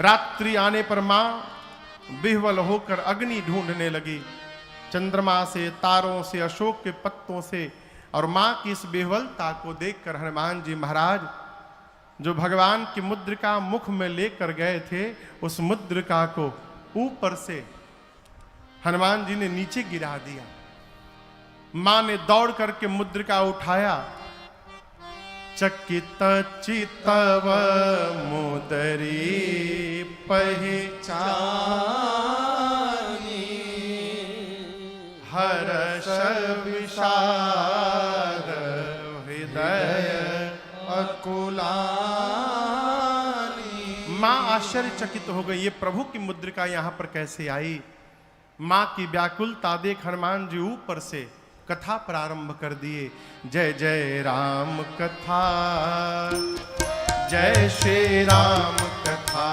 रात्रि आने पर मां विह्वल होकर अग्नि ढूंढने लगी, चंद्रमा से, तारों से, अशोक के पत्तों से। और मां की इस विह्वलता को देखकर हनुमान जी महाराज जो भगवान की मुद्रिका मुख में लेकर गए थे, उस मुद्रिका को ऊपर से हनुमान जी ने नीचे गिरा दिया। मां ने दौड़ करके मुद्रिका उठाया। चकित चितव मुदरी पहचानी, हर्ष विषाद हृदय अकुलानी। मां आश्चर्यचकित हो गई, ये प्रभु की मुद्रिका यहां पर कैसे आई। मां की व्याकुलता देख हनुमान जी ऊपर से कथा प्रारंभ कर दिए। जय जय राम कथा, जय श्री राम कथा,